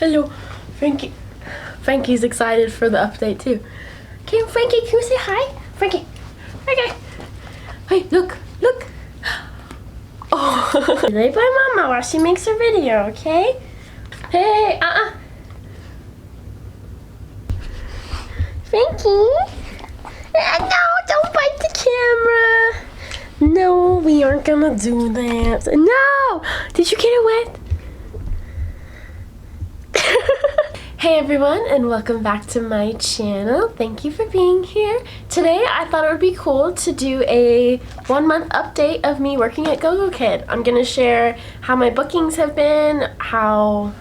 Hello, Frankie. Frankie's excited for the update too. Okay, Frankie, can you say hi? Frankie. Okay. Hey, look. Oh. Lay by Mama while she makes her video, okay? Hey, Frankie. No, don't bite the camera. No, we aren't gonna do that. No! Did you get it wet? Hey everyone, and welcome back to my channel. Thank you for being here. Today I thought it would be cool to do a 1 month update of me working at Gogokid. I'm gonna share how my bookings have been, how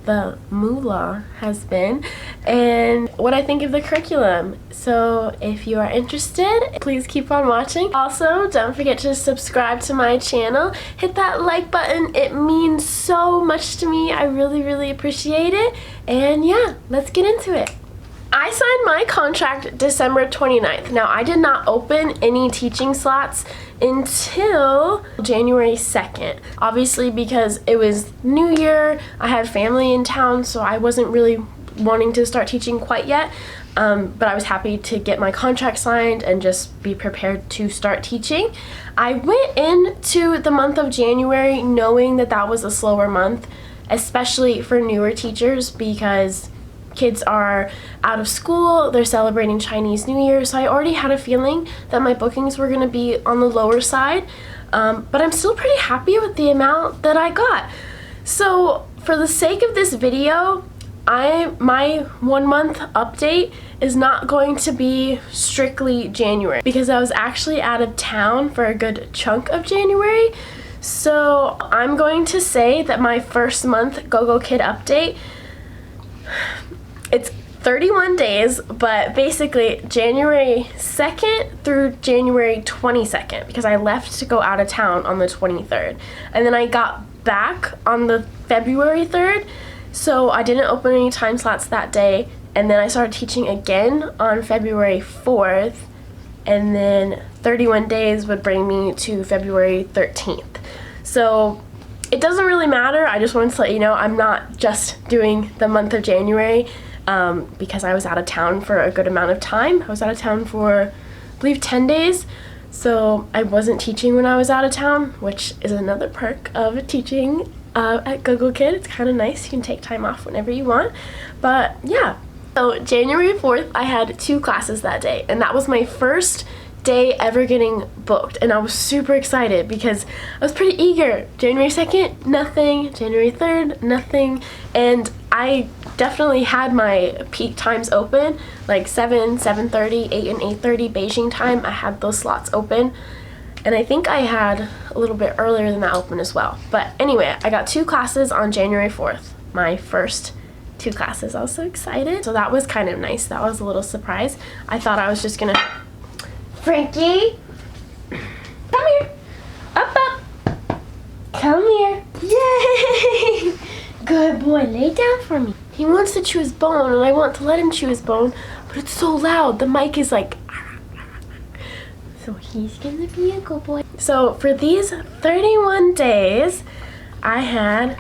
the moolah has been, and what I think of the curriculum. So if you are interested, please keep on watching. Also, don't forget to subscribe to my channel. Hit that like button. It means so much to me. I really appreciate it. And yeah, let's get into it. I signed my contract December 29th. Now, I did not open any teaching slots until January 2nd. Obviously, because it was New Year, I had family in town, so I wasn't really wanting to start teaching quite yet. But I was happy to get my contract signed and just be prepared to start teaching. I went into the month of January knowing that that was a slower month, especially for newer teachers, because kids are out of school, they're celebrating Chinese New Year, so I already had a feeling that my bookings were gonna be on the lower side, but I'm still pretty happy with the amount that I got. So for the sake of this video, my 1 month update is not going to be strictly January, because I was actually out of town for a good chunk of January. So I'm going to say that my first month Gogokid update, it's 31 days, but basically January 2nd through January 22nd, because I left to go out of town on the 23rd. And then I got back on the February 3rd, so I didn't open any time slots that day. And then I started teaching again on February 4th, and then 31 days would bring me to February 13th. So it doesn't really matter. I just wanted to let you know I'm not just doing the month of January, because I was out of town for a good amount of time. I was out of town for, I believe, 10 days. So I wasn't teaching when I was out of town, which is another perk of teaching at Gogokid. It's kind of nice. You can take time off whenever you want. But yeah. So January 4th, I had 2 classes that day, and that was my first day ever getting booked, and I was super excited because I was pretty eager. January 2nd, nothing. January 3rd, nothing. And I definitely had my peak times open, like 7, 7:30, 8 and 8:30 Beijing time. I had those slots open, and I think I had a little bit earlier than that open as well. But anyway, I got 2 classes on January 4th, my first 2 classes. I was so excited. So that was kind of nice. That was a little surprise. I thought I was just gonna... Frankie, come here. Up. Come here. Yay! Good boy. Lay down for me. He wants to chew his bone, and I want to let him chew his bone, but it's so loud. The mic is like... So he's gonna be a good boy. So for these 31 days, I had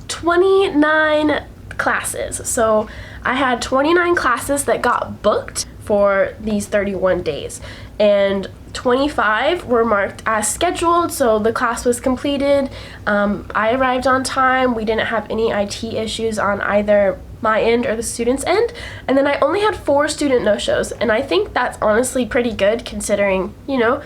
29 classes. So I had 29 classes that got booked for these 31 days, and 25 were marked as scheduled, so the class was completed. I arrived on time. We didn't have any IT issues on either my end or the students' end, and then I only had 4 student no-shows, and I think that's honestly pretty good considering, you know,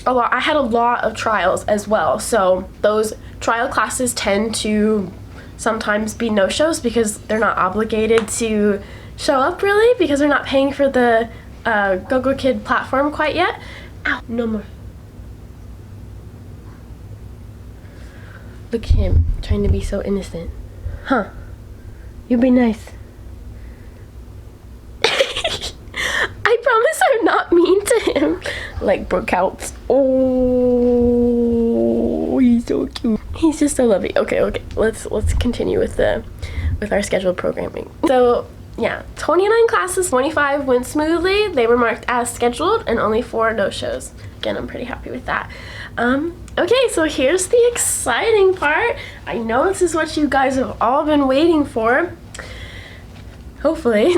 I had a lot of trials as well, so those trial classes tend to sometimes be no-shows because they're not obligated to show up really, because they're not paying for the Gogokid platform quite yet. Ow, no more. Look at him, trying to be so innocent. Huh. You be nice. I promise I'm not mean to him. Like Brookouts. Oh, he's so cute. He's just so lovely. Okay, let's continue with our scheduled programming. So yeah, 29 classes, 25 went smoothly. They were marked as scheduled and only 4 no-shows. Again, I'm pretty happy with that. Okay, so here's the exciting part. I know this is what you guys have all been waiting for. Hopefully.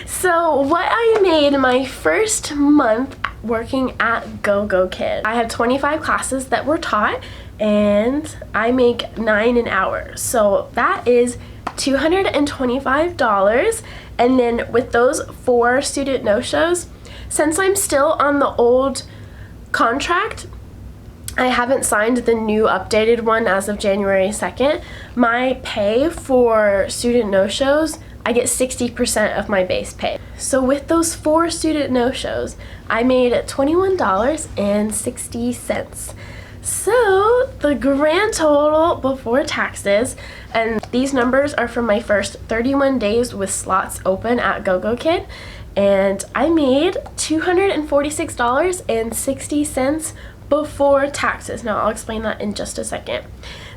So what I made my first month working at Gogokid. I had 25 classes that were taught and I make $9 an hour. So that is $225. And then with those 4 student no-shows, since I'm still on the old contract, I haven't signed the new updated one as of January 2nd. My pay for student no-shows, I get 60% of my base pay. So with those 4 student no-shows, I made $21.60. So the grand total before taxes, and these numbers are from my first 31 days with slots open at Gogokid, and I made $246.60 before taxes. Now I'll explain that in just a second.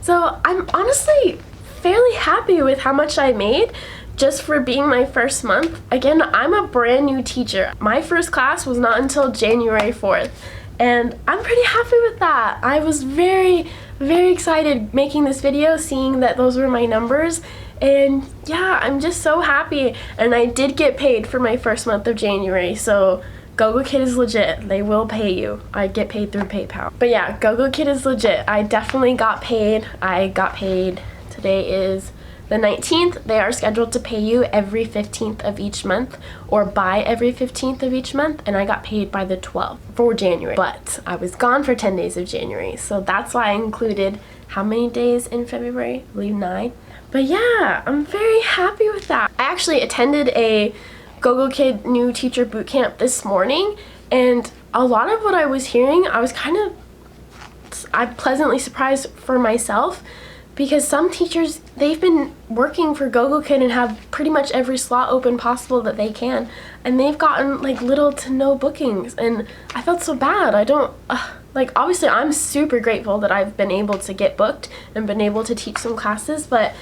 So I'm honestly fairly happy with how much I made just for being my first month. Again, I'm a brand new teacher. My first class was not until January 4th, and I'm pretty happy with that. I was very, very excited making this video, seeing that those were my numbers, and yeah, I'm just so happy. And I did get paid for my first month of January, so Gogokid is legit. They will pay you. I get paid through PayPal. But yeah, Gogokid is legit. I definitely got paid. I got paid. Today is the 19th. They are scheduled to pay you every 15th of each month, or by every 15th of each month, and I got paid by the 12th for January. But I was gone for 10 days of January, so that's why I included how many days in February? I believe 9. But yeah, I'm very happy with that. I actually attended a Gogokid new teacher boot camp this morning, and a lot of what I was hearing, I'm pleasantly surprised for myself, because some teachers, they've been working for Gogokid and have pretty much every slot open possible that they can, and they've gotten like little to no bookings, and I felt so bad. Obviously I'm super grateful that I've been able to get booked and been able to teach some classes, but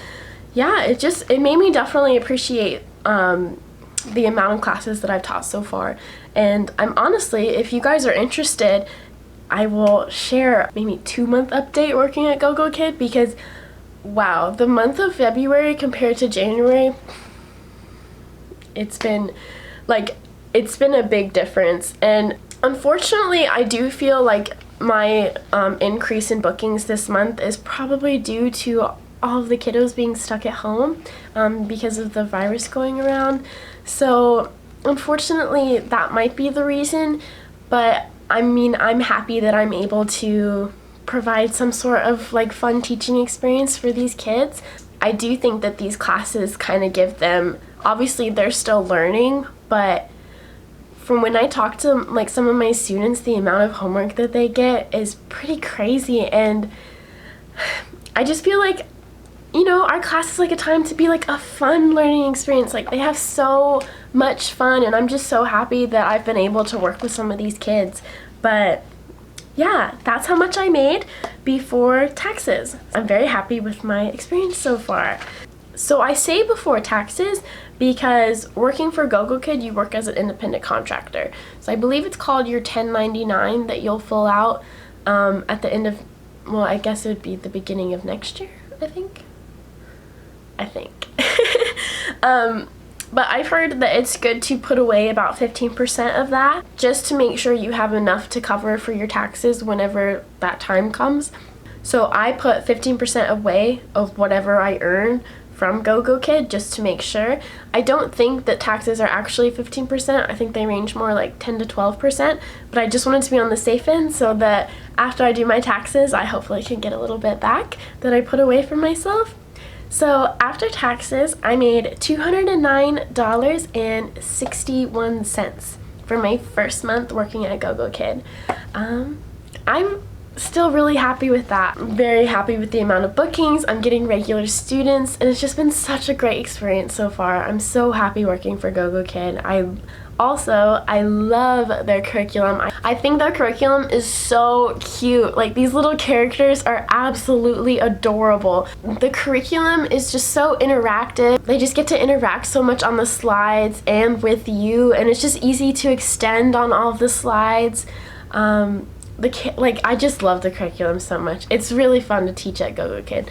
yeah, it made me definitely appreciate the amount of classes that I've taught so far. And I'm honestly, if you guys are interested, I will share maybe 2-month update working at Gogokid, because wow, the month of February compared to January, it's been a big difference. And unfortunately, I do feel like my increase in bookings this month is probably due to all of the kiddos being stuck at home because of the virus going around. So unfortunately, that might be the reason, but I mean, I'm happy that I'm able to provide some sort of like fun teaching experience for these kids. I do think that these classes kind of give them, obviously they're still learning, but from when I talk to like some of my students, the amount of homework that they get is pretty crazy, and I just feel like, you know, our class is like a time to be like a fun learning experience. Like, they have so much fun, and I'm just so happy that I've been able to work with some of these kids. But yeah, that's how much I made before taxes. I'm very happy with my experience so far. So I say before taxes because working for Gogokid, you work as an independent contractor. So I believe it's called your 1099 that you'll fill out at the end of, well, I guess it would be the beginning of next year, I think. But I've heard that it's good to put away about 15% of that, just to make sure you have enough to cover for your taxes whenever that time comes. So I put 15% away of whatever I earn from Gogokid, just to make sure. I don't think that taxes are actually 15%. I think they range more like 10 to 12%, but I just wanted to be on the safe end so that after I do my taxes, I hopefully can get a little bit back that I put away for myself. So after taxes, I made $209.61 for my first month working at Gogokid. I'm still really happy with that. I'm very happy with the amount of bookings. I'm getting regular students, and it's just been such a great experience so far. I'm so happy working for Gogokid. I love their curriculum. I think their curriculum is so cute. Like, these little characters are absolutely adorable. The curriculum is just so interactive. They just get to interact so much on the slides and with you, and it's just easy to extend on all of the slides. I just love the curriculum so much. It's really fun to teach at Gogokid.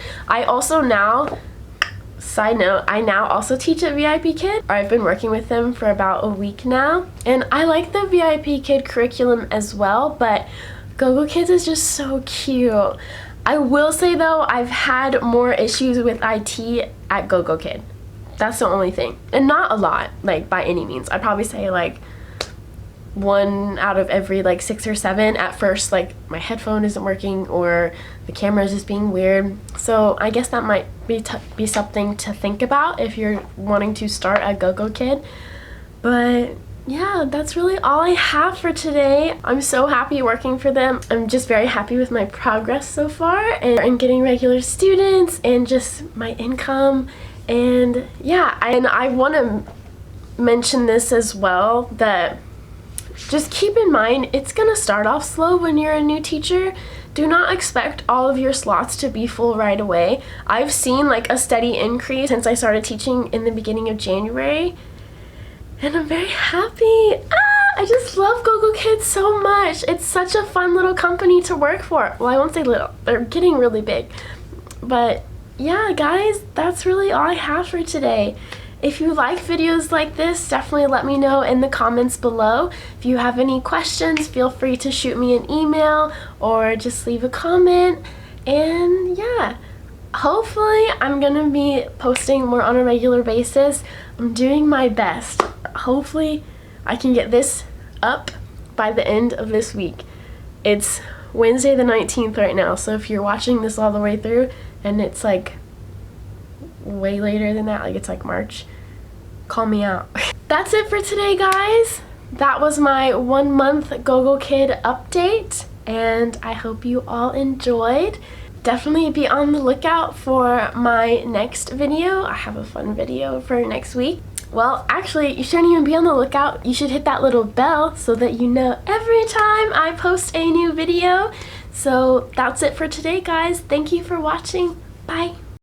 Side note, I now also teach at VIP Kid. I've been working with them for about a week now, and I like the VIP Kid curriculum as well, but Gogokid is just so cute. I will say though, I've had more issues with IT at Gogokid. That's the only thing. And not a lot, like, by any means. I'd probably say like 1 out of every like 6 or 7 at first, like my headphone isn't working or the camera is just being weird. So I guess that might be something to think about if you're wanting to start at Gogokid. But yeah, that's really all I have for today. I'm so happy working for them. I'm just very happy with my progress so far, and getting regular students and just my income. And yeah, and I want to mention this as well, that just keep in mind, it's gonna start off slow when you're a new teacher. Do not expect all of your slots to be full right away. I've seen like a steady increase since I started teaching in the beginning of January, and I'm very happy. I just love Gogokid so much. It's such a fun little company to work for. Well, I won't say little, they're getting really big. But yeah, guys, that's really all I have for today. If you like videos like this, definitely let me know in the comments below. If you have any questions, feel free to shoot me an email or just leave a comment. And yeah, hopefully I'm gonna be posting more on a regular basis. I'm doing my best. Hopefully I can get this up by the end of this week. It's Wednesday the 19th right now, so if you're watching this all the way through and it's like way later than that, like it's like March, call me out. That's it for today, guys. That was my 1 month Gogokid update, and I hope you all enjoyed. Definitely be on the lookout for my next video. I have a fun video for next week. Well, actually, you shouldn't even be on the lookout. You should hit that little bell so that you know every time I post a new video. So that's it for today, guys. Thank you for watching. Bye.